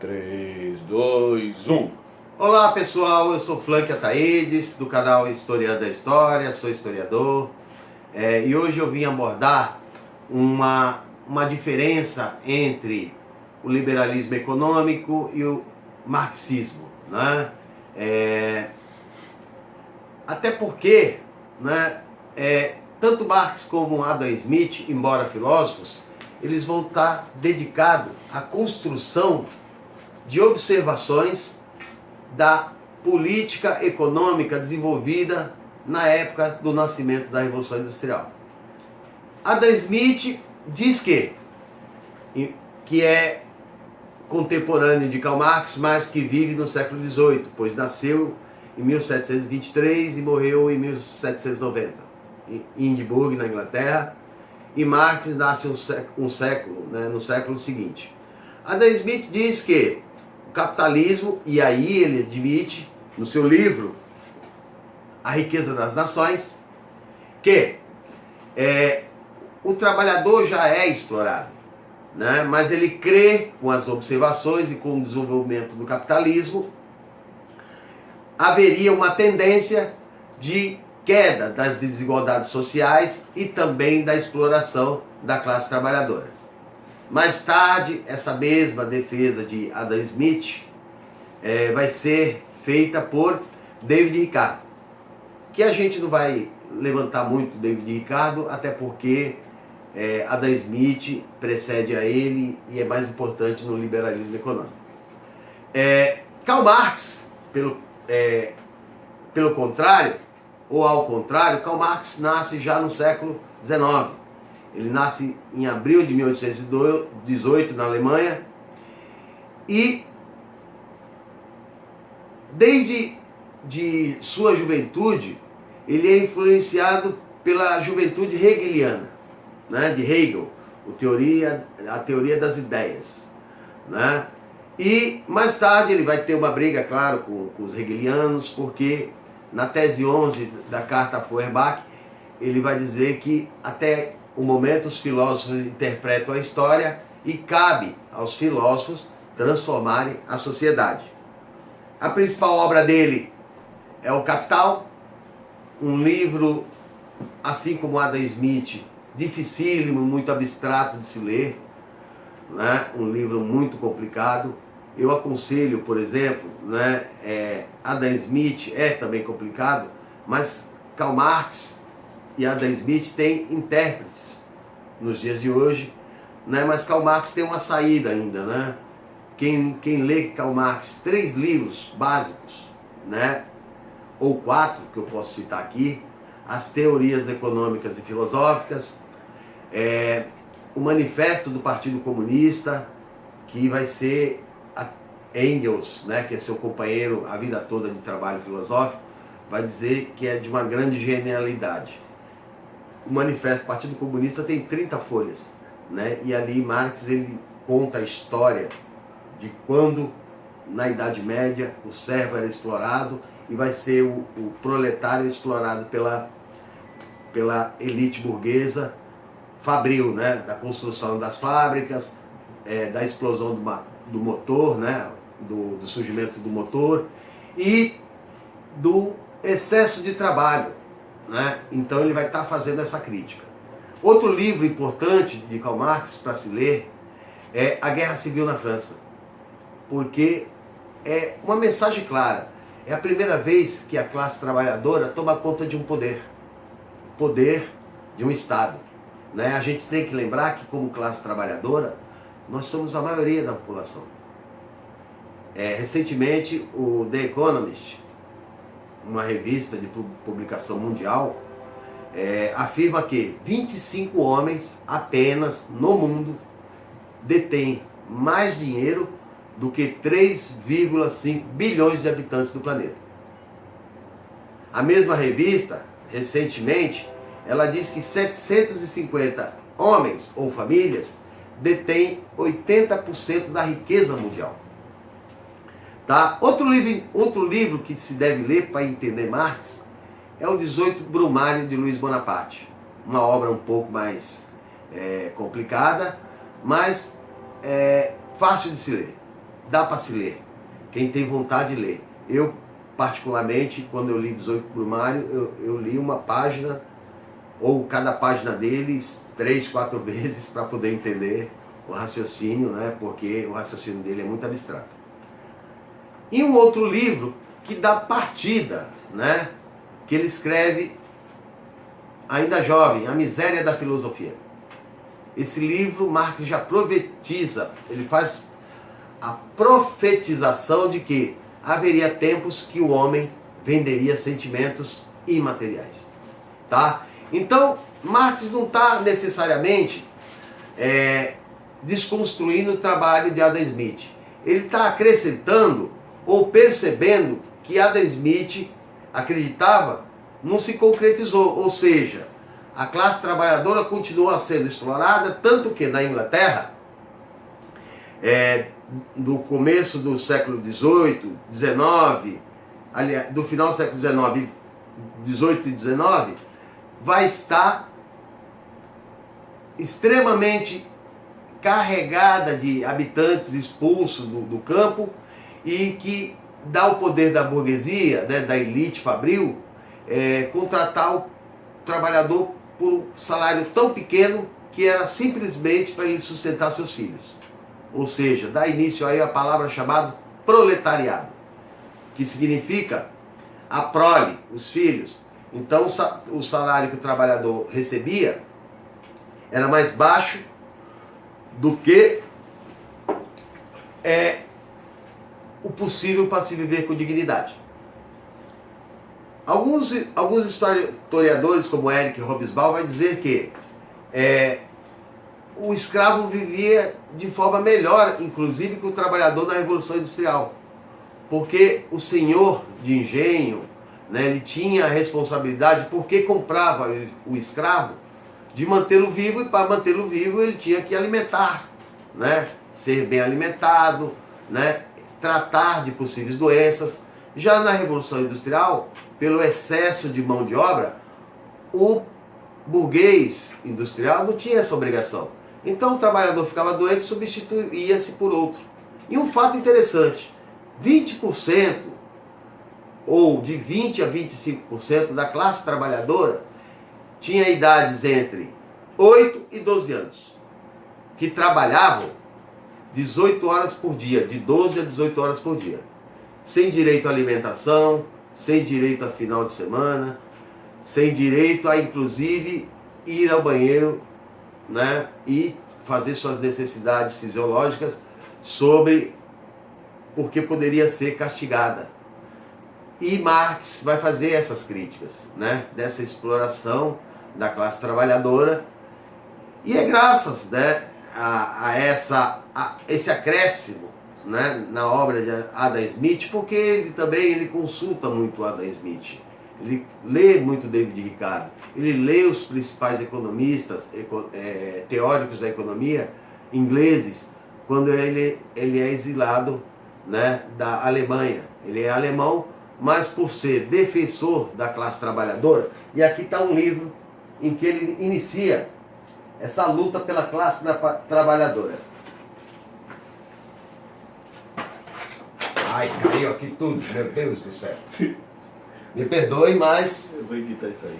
3, 2, 1. Olá pessoal, eu sou Flank Ataídes, do canal Historiando a História, sou historiador, e hoje eu vim abordar uma diferença entre o liberalismo econômico e o marxismo, né? Até porque, né, tanto Marx como Adam Smith, embora filósofos, eles vão estar dedicados à construção de observações da política econômica desenvolvida na época do nascimento da Revolução Industrial. Adam Smith diz que é contemporâneo de Karl Marx, mas que vive no século XVIII, pois nasceu em 1723 e morreu em 1790, em Edimburgo, na Inglaterra, e Marx nasce no século seguinte. Adam Smith diz que o capitalismo, e aí ele admite no seu livro A Riqueza das Nações, que o trabalhador já é explorado, né? Mas ele crê, com as observações e com o desenvolvimento do capitalismo, haveria uma tendência de queda das desigualdades sociais e também da exploração da classe trabalhadora. Mais tarde, essa mesma defesa de Adam Smith vai ser feita por David Ricardo, que a gente não vai levantar muito David Ricardo, até porque Adam Smith precede a ele e é mais importante no liberalismo econômico. Karl Marx, pelo contrário, ou ao contrário, Karl Marx nasce já no século XIX. Ele nasce em abril de 1818 na Alemanha e desde de sua juventude ele é influenciado pela juventude hegeliana, né, de Hegel, a teoria das ideias, né? E mais tarde ele vai ter uma briga, claro, com os hegelianos, porque na tese 11 da Carta a Feuerbach ele vai dizer que até o momento os filósofos interpretam a história e cabe aos filósofos transformarem a sociedade. A principal obra dele é O Capital, um livro, assim como Adam Smith, dificílimo, muito abstrato de se ler, né? Um livro muito complicado. Eu aconselho, por exemplo, né, Adam Smith é também complicado, mas Karl Marx e Adam Smith têm intérpretes nos dias de hoje, né? Mas Karl Marx tem uma saída ainda, né? Quem lê Karl Marx, 3 livros básicos, né? Ou 4, que eu posso citar aqui: As Teorias Econômicas e Filosóficas, o Manifesto do Partido Comunista, que vai ser Engels, né, que é seu companheiro a vida toda de trabalho filosófico, vai dizer que é de uma grande genialidade. O Manifesto do Partido Comunista tem 30 folhas, né? E ali Marx ele conta a história de quando, na Idade Média, o servo era explorado e vai ser o proletário explorado pela elite burguesa, fabril, né? Da construção das fábricas, da explosão do motor, né? Do surgimento do motor e do excesso de trabalho, né? Então ele vai estar fazendo essa crítica. Outro livro importante de Karl Marx para se ler é A Guerra Civil na França, porque é uma mensagem clara. É a primeira vez que a classe trabalhadora toma conta de um poder de um Estado, né? A gente tem que lembrar que, como classe trabalhadora, nós somos a maioria da população. Recentemente, o The Economist, uma revista de publicação mundial, afirma que 25 homens apenas no mundo detêm mais dinheiro do que 3,5 bilhões de habitantes do planeta. A mesma revista, recentemente, ela diz que 750 homens ou famílias detêm 80% da riqueza mundial. Tá? Outro livro que se deve ler para entender Marx é o 18 Brumário de Luiz Bonaparte. Uma obra um pouco mais complicada, mas fácil de se ler. dá para se ler. Quem tem vontade de ler. Eu, particularmente, quando eu li 18 Brumário, eu li uma página, ou cada página deles, 3, 4 vezes, para poder entender o raciocínio, né? Porque o raciocínio dele é muito abstrato. E um outro livro que dá partida, né? Que ele escreve, ainda jovem, A Miséria da Filosofia. Esse livro, Marx já profetiza, ele faz a profetização de que haveria tempos que o homem venderia sentimentos imateriais. Tá? Então, Marx não está necessariamente desconstruindo o trabalho de Adam Smith. Ele está acrescentando ou percebendo que Adam Smith acreditava não se concretizou, ou seja, a classe trabalhadora continua sendo explorada, tanto que na Inglaterra, do começo do século XVIII, XIX, aliás, do final do século XIX, XVIII e XIX, vai estar extremamente carregada de habitantes expulsos do campo e que dá o poder da burguesia, né, da elite fabril, contratar o trabalhador por um salário tão pequeno que era simplesmente para ele sustentar seus filhos. Ou seja, dá início aí a palavra chamada proletariado, que significa a prole, os filhos. Então o salário que o trabalhador recebia era mais baixo do que o possível para se viver com dignidade. Alguns historiadores, como Eric Hobsbawm, vai dizer que o escravo vivia de forma melhor, inclusive, que o trabalhador na Revolução Industrial. Porque o senhor de engenho, né, ele tinha a responsabilidade, porque comprava o escravo, de mantê-lo vivo, e para mantê-lo vivo ele tinha que alimentar, né, ser bem alimentado, né, tratar de possíveis doenças. Já na Revolução Industrial, pelo excesso de mão de obra, o burguês industrial não tinha essa obrigação. Então o trabalhador ficava doente e substituía-se por outro. E um fato interessante, 20% ou de 20 a 25% da classe trabalhadora tinha idades entre 8 e 12 anos, que trabalhavam 18 horas por dia, de 12 a 18 horas por dia, sem direito à alimentação, sem direito a final de semana, sem direito a, inclusive, ir ao banheiro, né, e fazer suas necessidades fisiológicas, porque poderia ser castigada. E Marx vai fazer essas críticas, né, dessa exploração da classe trabalhadora, e é graças, né, a esse acréscimo, né, na obra de Adam Smith, porque ele consulta muito Adam Smith, ele lê muito David Ricardo, ele lê os principais economistas, teóricos da economia ingleses, quando ele é exilado, né, da Alemanha. Ele é alemão, mas por ser defensor da classe trabalhadora, e aqui está um livro em que ele inicia essa luta pela classe trabalhadora. Ai, caiu aqui tudo, meu Deus do céu. Me perdoem, mas... Eu vou editar isso aí.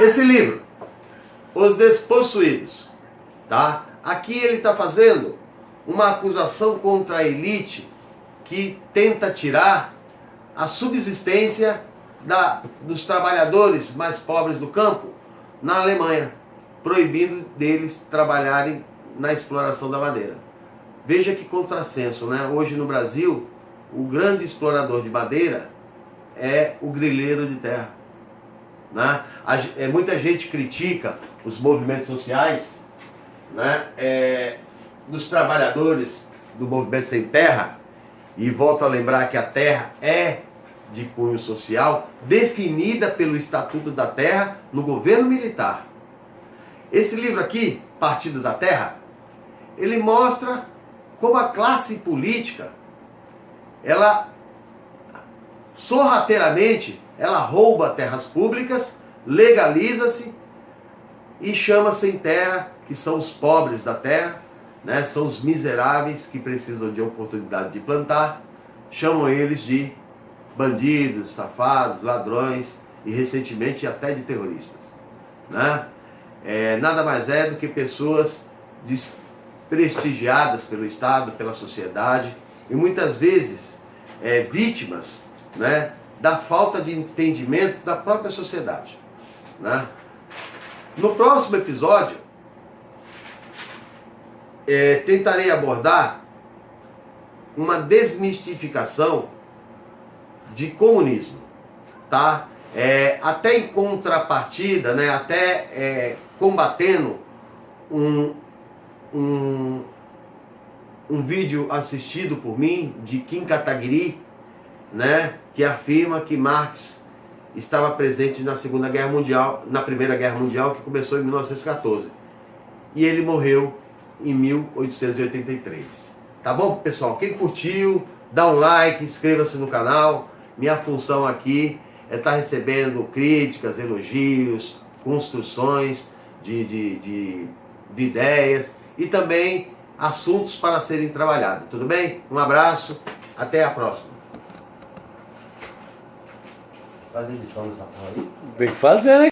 Esse livro, Os Despossuídos, tá? Aqui ele está fazendo uma acusação contra a elite que tenta tirar a subsistência dos trabalhadores mais pobres do campo na Alemanha, proibindo deles trabalharem na exploração da madeira. Veja que contrassenso, né? Hoje no Brasil, o grande explorador de madeira é o grileiro de terra, né? Muita gente critica os movimentos sociais, né, dos trabalhadores do movimento sem terra, e volto a lembrar que a terra é de cunho social, definida pelo Estatuto da Terra no governo militar. Esse livro aqui, Partido da Terra, ele mostra como a classe política, ela sorrateiramente, ela rouba terras públicas, legaliza-se e chama sem terra, que são os pobres da terra, né? São os miseráveis que precisam de oportunidade de plantar, chamam eles de bandidos, safados, ladrões e recentemente até de terroristas, né? Nada mais é do que pessoas desprestigiadas pelo Estado, pela sociedade e muitas vezes vítimas, né, da falta de entendimento da própria sociedade, né? No próximo episódio tentarei abordar uma desmistificação de comunismo, tá? Até em contrapartida, né? Até combatendo um vídeo assistido por mim de Kim Kataguiri, né? Que afirma que Marx estava presente na Segunda Guerra Mundial, na Primeira Guerra Mundial, que começou em 1914. E ele morreu em 1883. Tá bom, pessoal? Quem curtiu, dá um like, inscreva-se no canal. Minha função aqui é estar recebendo críticas, elogios, construções de ideias e também assuntos para serem trabalhados. Tudo bem? Um abraço, até a próxima. Faz a edição dessa porra aí. Tem que fazer, né?